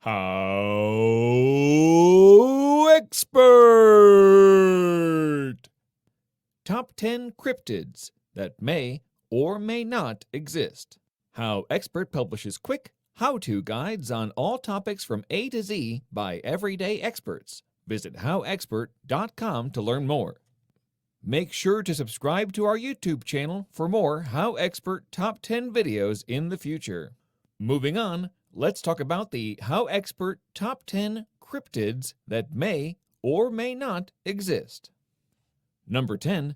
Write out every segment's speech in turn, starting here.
HowExpert! Top 10 cryptids that may or may not exist. HowExpert publishes quick how-to guides on all topics from A to Z by everyday experts. Visit howexpert.com to learn more. Make sure to subscribe to our YouTube channel for more HowExpert Top 10 videos in the future. Moving on, let's talk about the HowExpert Top 10 cryptids that may or may not exist. Number 10.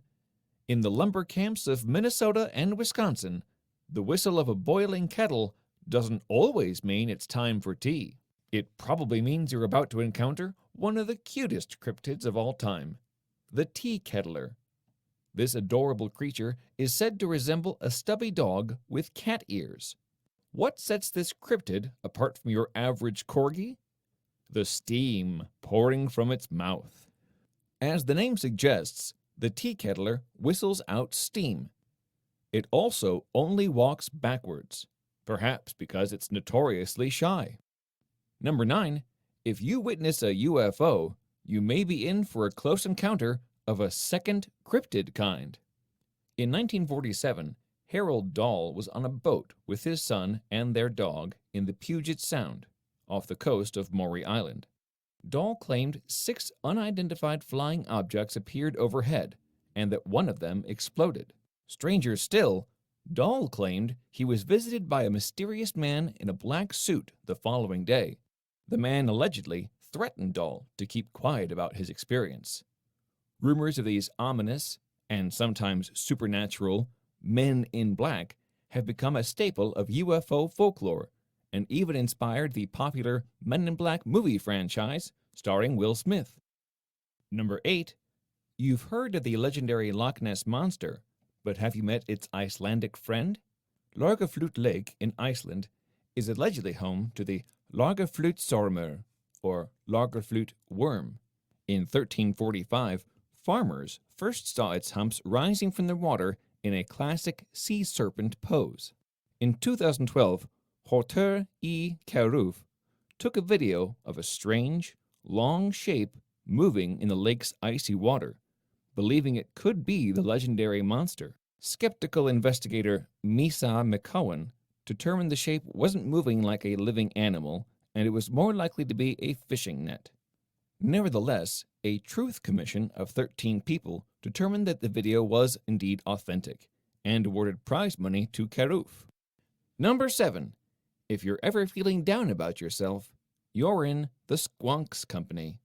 In the lumber camps of Minnesota and Wisconsin, the whistle of a boiling kettle doesn't always mean it's time for tea. It probably means you're about to encounter one of the cutest cryptids of all time, the tea kettler. This adorable creature is said to resemble a stubby dog with cat ears. What sets this cryptid apart from your average corgi? The steam pouring from its mouth. As the name suggests, the tea kettler whistles out steam. It also only walks backwards, perhaps because it's notoriously shy. Number 9. If you witness a UFO, you may be in for a close encounter of a second cryptid kind. In 1947, Harold Dahl was on a boat with his son and their dog in the Puget Sound, off the coast of Maury Island. Dahl claimed 6 unidentified flying objects appeared overhead and that one of them exploded. Stranger still, Dahl claimed he was visited by a mysterious man in a black suit the following day. The man allegedly threatened Dahl to keep quiet about his experience. Rumors of these ominous, and sometimes supernatural, men in black have become a staple of UFO folklore and even inspired the popular Men in Black movie franchise starring Will Smith. Number 8. You've heard of the legendary Loch Ness Monster, but have you met its Icelandic friend? Laugaflute Lake in Iceland is allegedly home to the Laugaflutsormur, or Laugaflute worm. In 1345, farmers first saw its humps rising from the water in a classic sea serpent pose. In 2012, Hauteur E. Carouf took a video of a strange, long shape moving in the lake's icy water, believing it could be the legendary monster. Skeptical investigator Misa McCowan determined the shape wasn't moving like a living animal and it was more likely to be a fishing net. Nevertheless, a truth commission of 13 people determined that the video was indeed authentic and awarded prize money to Carouf. Number 7. If you're ever feeling down about yourself, you're in the squonk's company.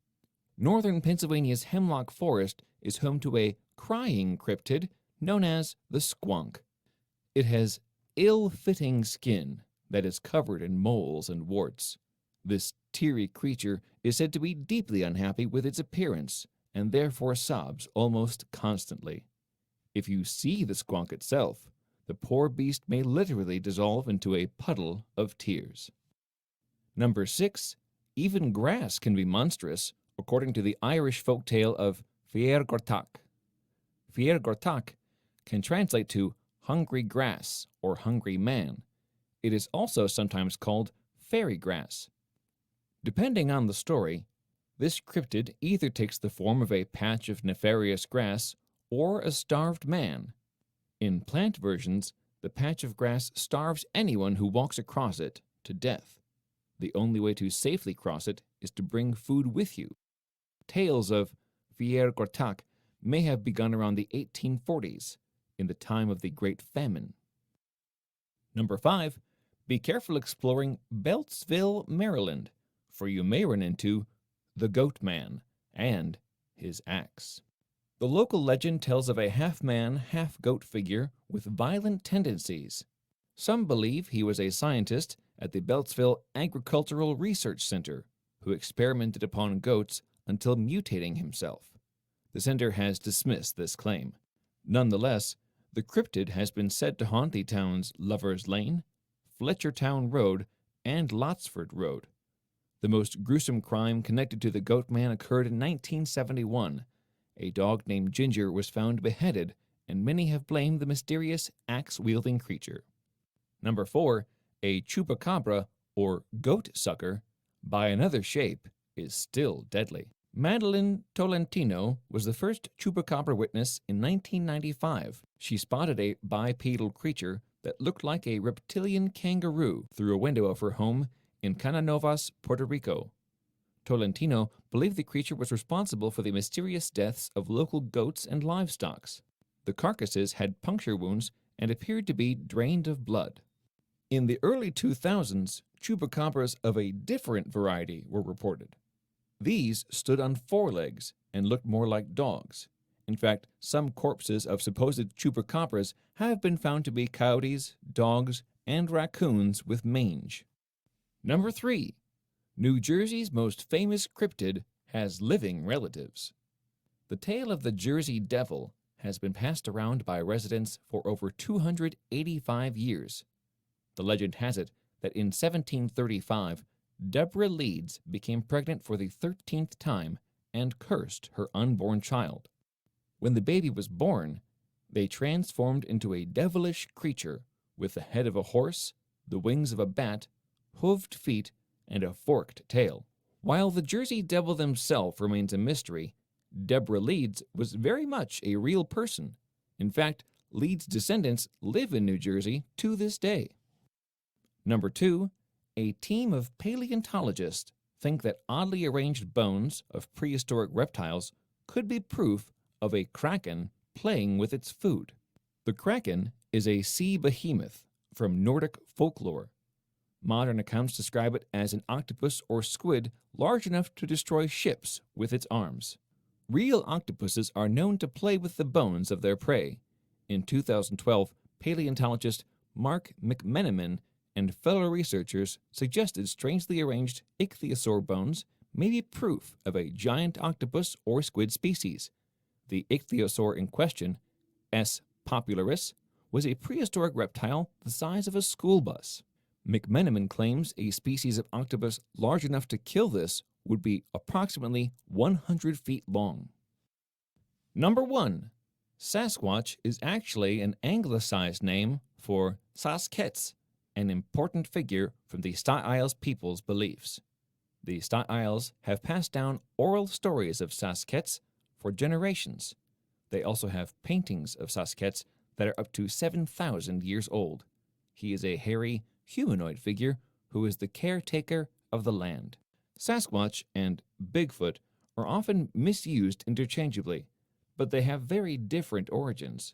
Northern Pennsylvania's hemlock forest is home to a crying cryptid known as the squonk. It has ill-fitting skin that is covered in moles and warts. This teary creature is said to be deeply unhappy with its appearance and therefore sobs almost constantly. If you see the squonk itself, the poor beast may literally dissolve into a puddle of tears. Number 6. Even grass can be monstrous, according to the Irish folktale of Fiar Gortach. Fiar Gortach can translate to hungry grass or hungry man. It is also sometimes called fairy grass. Depending on the story, this cryptid either takes the form of a patch of nefarious grass or a starved man. In plant versions, the patch of grass starves anyone who walks across it to death. The only way to safely cross it is to bring food with you. Tales of Fiar Gortach may have begun around the 1840s, in the time of the Great Famine. Number 5. Be careful exploring Beltsville, Maryland, for you may run into the Goat Man and his axe. The local legend tells of a half-man, half-goat figure with violent tendencies. Some believe he was a scientist at the Beltsville Agricultural Research Center who experimented upon goats until mutating himself. The center has dismissed this claim. Nonetheless, the cryptid has been said to haunt the town's Lover's Lane, Fletchertown Road, and Lotsford Road. The most gruesome crime connected to the Goat Man occurred in 1971. A dog named Ginger was found beheaded, and many have blamed the mysterious axe-wielding creature. Number 4. A Chupacabra, or goat sucker, by another shape is still deadly. Madeline Tolentino was the first Chupacabra witness in 1995. She spotted a bipedal creature that looked like a reptilian kangaroo through a window of her home in Cananovas, Puerto Rico. Tolentino believed the creature was responsible for the mysterious deaths of local goats and livestock. The carcasses had puncture wounds and appeared to be drained of blood. In the early 2000s, chupacabras of a different variety were reported. These stood on four legs and looked more like dogs. In fact, some corpses of supposed chupacabras have been found to be coyotes, dogs, and raccoons with mange. Number 3. New Jersey's most famous cryptid has living relatives. The tale of the Jersey Devil has been passed around by residents for over 285 years. The legend has it that in 1735, Deborah Leeds became pregnant for the 13th time and cursed her unborn child. When the baby was born, they transformed into a devilish creature with the head of a horse, the wings of a bat, hooved feet, and a forked tail. While the Jersey Devil himself remains a mystery, Deborah Leeds was very much a real person. In fact, Leeds' descendants live in New Jersey to this day. Number 2. A team of paleontologists think that oddly arranged bones of prehistoric reptiles could be proof of a kraken playing with its food. The kraken is a sea behemoth from Nordic folklore. Modern accounts describe it as an octopus or squid large enough to destroy ships with its arms. Real octopuses are known to play with the bones of their prey. In 2012, paleontologist Mark McMenamin and fellow researchers suggested strangely arranged ichthyosaur bones may be proof of a giant octopus or squid species. The ichthyosaur in question, S. popularis, was a prehistoric reptile the size of a school bus. McMenamin claims a species of octopus large enough to kill this would be approximately 100 feet long. Number 1. Sasquatch is actually an anglicized name for Sasquatch, an important figure from the Staten Isles people's beliefs. The Staten Isles have passed down oral stories of Sasquatch for generations. They also have paintings of Sasquatch that are up to 7,000 years old. He is a hairy, humanoid figure who is the caretaker of the land. Sasquatch and Bigfoot are often misused interchangeably, but they have very different origins.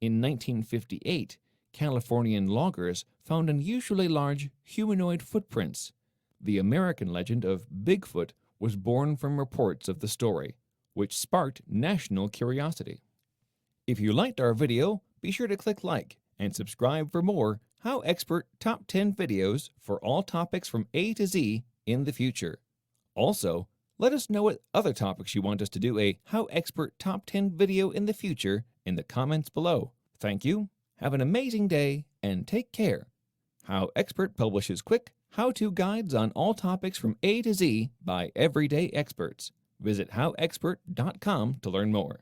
In 1958, Californian loggers found unusually large humanoid footprints. The American legend of Bigfoot was born from reports of the story, which sparked national curiosity. If you liked our video, be sure to click like and subscribe for more HowExpert Top 10 videos for all topics from A to Z in the future. Also, let us know what other topics you want us to do a HowExpert Top 10 video in the future in the comments below. Thank you, have an amazing day, and take care. HowExpert publishes quick how-to guides on all topics from A to Z by everyday experts. Visit howexpert.com to learn more.